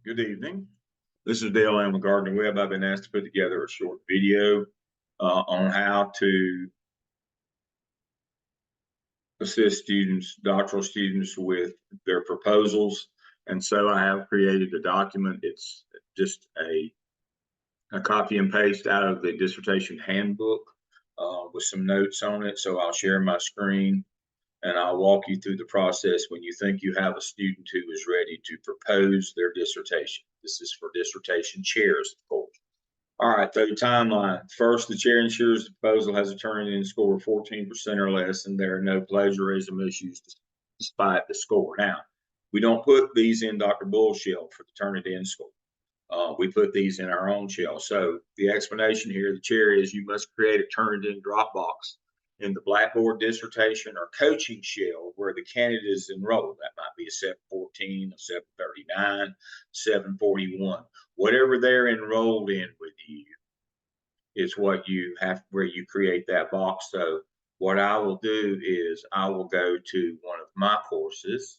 Good evening. This is Dale Allen with Gardner Webb. I've been asked to put together a short video on how to assist students, doctoral students, with their proposals. And so I have created a document. It's just a copy and paste out of the dissertation handbook with some notes on it. So I'll share my screen and I'll walk you through the process when you think you have a student who is ready to propose their dissertation. This is for dissertation chairs, of course. All right, so the timeline. First, the chair ensures the proposal has a Turnitin score of 14% or less, and there are no plagiarism issues despite the score. Now, we don't put these in Dr. Bull's shell for the Turnitin score. We put these in our own shell. So the explanation here, the chair, is you must create a Turnitin Dropbox in the Blackboard dissertation or coaching shell where the candidate is enrolled. That might be a 714, a 739, 741. Whatever they're enrolled in with you is what you have, where you create that box. So what I will do is I will go to one of my courses.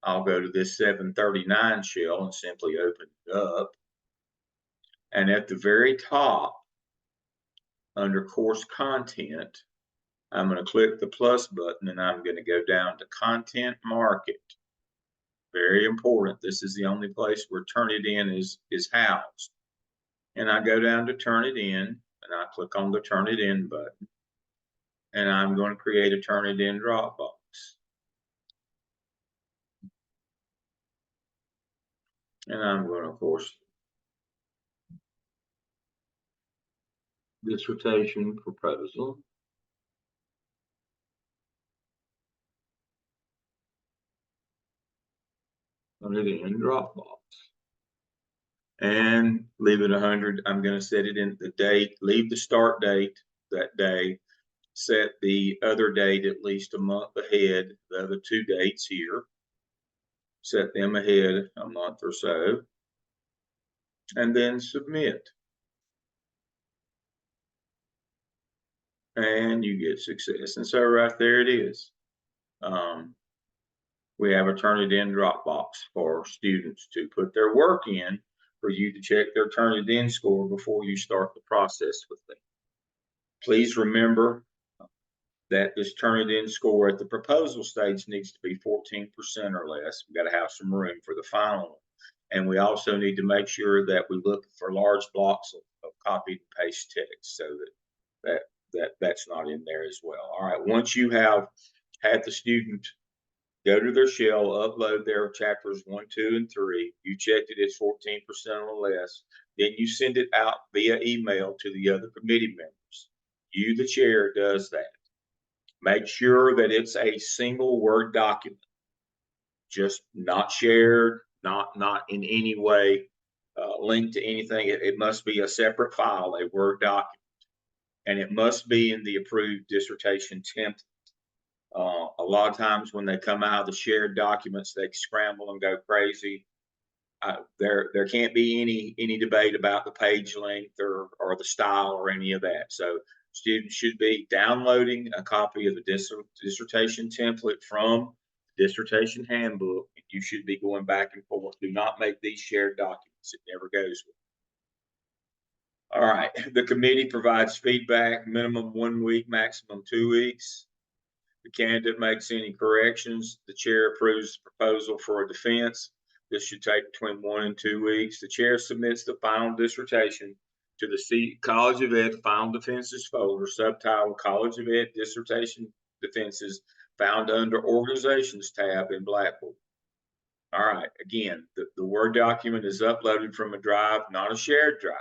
I'll go to this 739 shell and simply open it up. And at the very top, under course content, I'm going to click the plus button and I'm going to go down to content market. Very important. This is the only place where Turnitin is housed. And I go down to Turnitin and I click on the Turnitin button. And I'm going to create a Turnitin Dropbox. And I'm going to, of course, dissertation proposal. Turnitin Dropbox. And leave it 100. I'm going to set it in the date, leave the start date that day, set the other date at least a month ahead, the other two dates here, set them ahead a month or so, and then submit. And you get success. And so right there it is. We have a Turnitin Dropbox for students to put their work in for you to check their Turnitin score before you start the process with them. Please remember that this Turnitin score at the proposal stage needs to be 14% or less. We've got to have some room for the final one. And we also need to make sure that we look for large blocks of copy and paste text so that's not in there as well. All right, once you have had the student go to their shell, upload their chapters 1, 2, and 3, you checked it, it's 14% or less, then you send it out via email to the other committee members. You, the chair, does that. Make sure that it's a single Word document, just not shared, not in any way linked to anything. It must be a separate file, a Word document, and it must be in the approved dissertation template. A lot of times when they come out of the shared documents, they scramble and go crazy. There can't be any debate about the page length or the style or any of that. So students should be downloading a copy of the dissertation template from the dissertation handbook. You should be going back and forth. Do not make these shared documents. It never goes with. All right. The committee provides feedback, minimum 1 week, maximum 2 weeks. The candidate makes any corrections. The chair approves the proposal for a defense. This should take between 1 and 2 weeks. The chair submits the final dissertation to the College of Ed Final Defenses folder, subtitled College of Ed Dissertation Defenses, found under Organizations tab in Blackboard. All right, again, the Word document is uploaded from a drive, not a shared drive.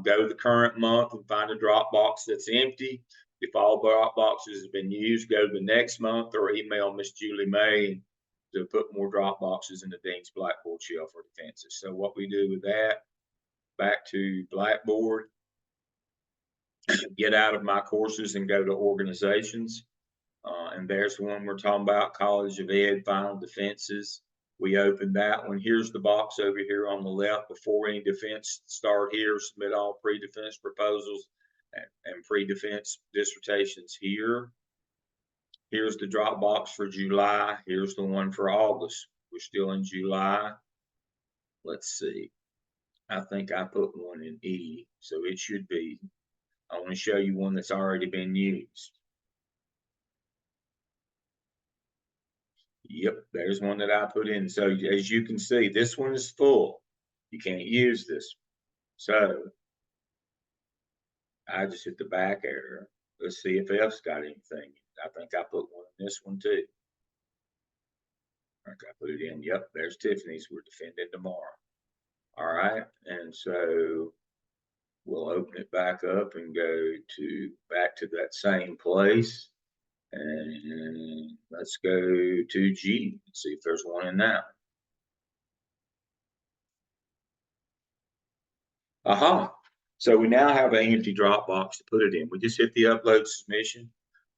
Go to the current month and find a Dropbox that's empty. If all Dropboxes have been used, go to the next month or email Miss Julie May to put more Dropboxes in the Dean's Blackboard shell for defenses. So what we do with that, back to Blackboard, get out of my courses and go to organizations. And there's the one we're talking about, College of Ed Final Defenses. We open that one. Here's the box over here on the left. Before any defense, start here, submit all pre-defense proposals and pre-defense dissertations here. Here's the Dropbox for July. Here's the one for August. We're still in July. let's see. I think I put one in E, so it should be. I want to show you one that's already been used. Yep, there's one that I put in. So as you can see, this one is full. You can't use this. So I just hit the back arrow. Let's see if F's got anything. I think I put one in this one too. I think I put it in. Yep, there's Tiffany's. We're defending tomorrow. All right, and so we'll open it back up and go back to that same place. And let's go to G and see if there's one in that. Aha. So we now have an empty Dropbox to put it in. We just hit the upload submission.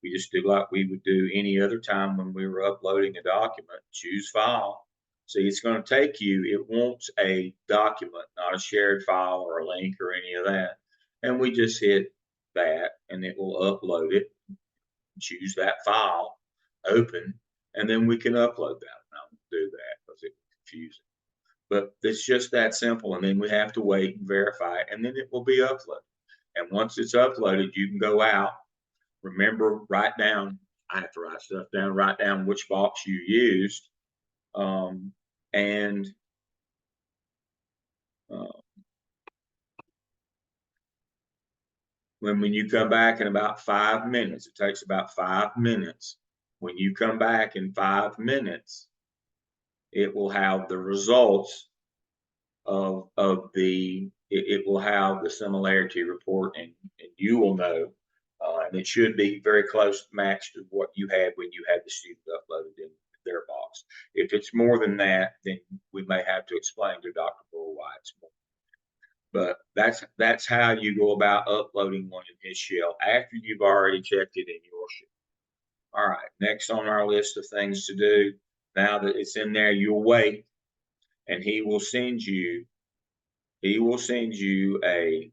We just do like we would do any other time when we were uploading a document. Choose file. See, it's going to take you, it wants a document, not a shared file or a link or any of that. And we just hit that and it will upload it. Choose that file, open, and then we can upload that. I won't do that because it's confusing. But it's just that simple. And then we have to wait and verify it, and then it will be uploaded. And once it's uploaded, you can go out. Remember, write down, I have to write stuff down, write down which box you used. And when you come back in about 5 minutes, it takes about 5 minutes. When you come back in 5 minutes, it will have the results of it will have the similarity report, and you will know, and it should be very close matched to what you had when you had the student uploaded in their box. If it's more than that, then we may have to explain to Dr. Bull why it's more. But that's how you go about uploading one in his shell after you've already checked it in your shell. All right, next on our list of things to do, now that it's in there, you'll wait, and he will send you a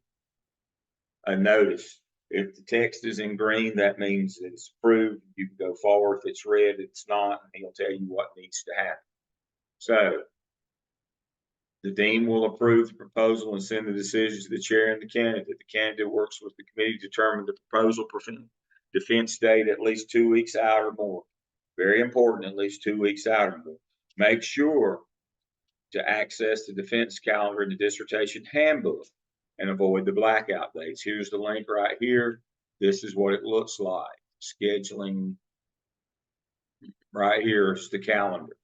notice. If the text is in green, that means it's approved. You can go forward. If it's red, it's not, and he'll tell you what needs to happen. So the dean will approve the proposal and send the decision to the chair and the candidate. The candidate works with the committee to determine the proposal defense date at least 2 weeks out or more. Very important, at least 2 weeks out or more. Make sure to access the defense calendar in the dissertation handbook and avoid the blackout dates. Here's the link right here. This is what it looks like. Scheduling right here is the calendar.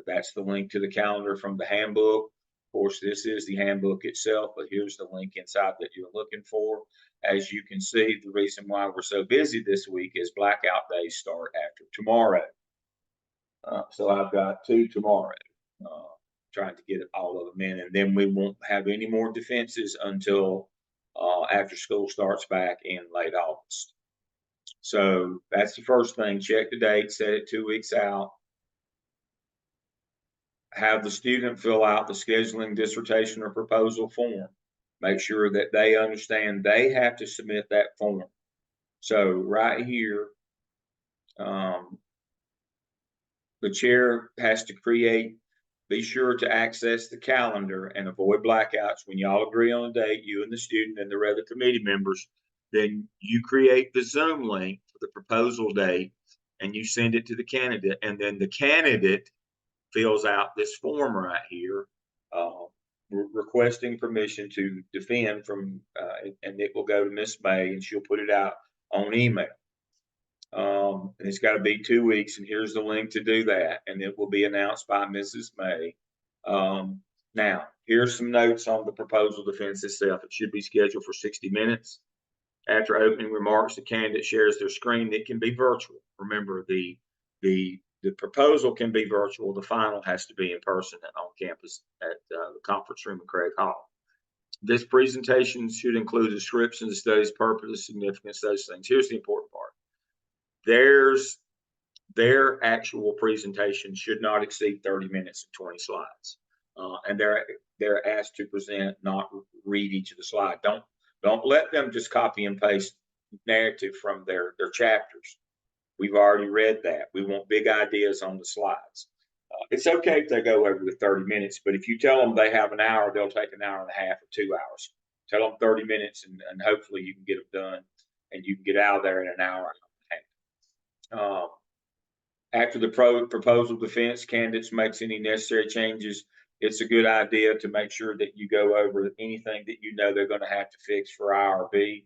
That's the link to the calendar from the handbook. Of course, this is the handbook itself, but here's the link inside that you're looking for. As you can see, the reason why we're so busy this week is blackout days start after tomorrow. So I've got 2 tomorrow. Trying to get all of them in, and then we won't have any more defenses until after school starts back in late August. So that's the first thing. Check the date, set it 2 weeks out. Have the student fill out the scheduling dissertation or proposal form. Make sure that they understand they have to submit that form. So right here, the chair has to be sure to access the calendar and avoid blackouts. When y'all agree on a date, you and the student and the other committee members, then you create the Zoom link for the proposal date and you send it to the candidate. And then the candidate fills out this form right here, requesting permission to defend from, and it will go to Miss May and she'll put it out on email. And it's got to be 2 weeks, and here's the link to do that, and it will be announced by Mrs. May. Now, here's some notes on the proposal defense itself. It should be scheduled for 60 minutes. After opening remarks, the candidate shares their screen. It can be virtual. Remember, the proposal can be virtual. The final has to be in person on campus at the conference room in Craig Hall. This presentation should include descriptions, the study's purpose, significance, those things. Here's the important part. Their actual presentation should not exceed 30 minutes and 20 slides. And they're asked to present, not read each of the slides. Don't let them just copy and paste narrative from their chapters. We've already read that. We want big ideas on the slides. It's okay if they go over the 30 minutes, but if you tell them they have an hour, they'll take an hour and a half or 2 hours. Tell them 30 minutes, and hopefully you can get them done and you can get out of there in an hour and a half. After the proposal defense candidates makes any necessary changes, it's a good idea to make sure that you go over anything that you know they're going to have to fix for IRB.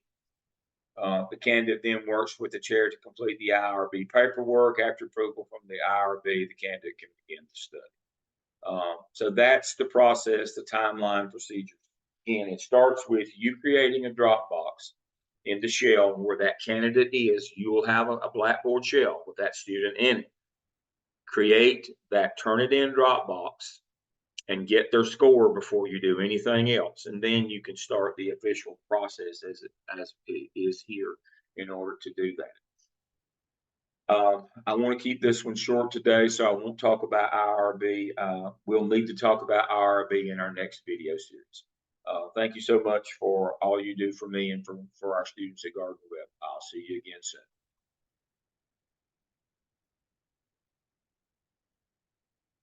The candidate then works with the chair to complete the IRB paperwork. After approval from the IRB, the candidate can begin the study. So that's the process, the timeline procedures. Again, it starts with you creating a Dropbox in the shell where that candidate is. You will have a Blackboard shell with that student in it. Create that Turnitin Dropbox and get their score before you do anything else. And then you can start the official process as it is here in order to do that. I want to keep this one short today, so I won't talk about IRB. We'll need to talk about IRB in our next video series. Thank you so much for all you do for me and for our students at Gardner Webb. I'll see you again soon.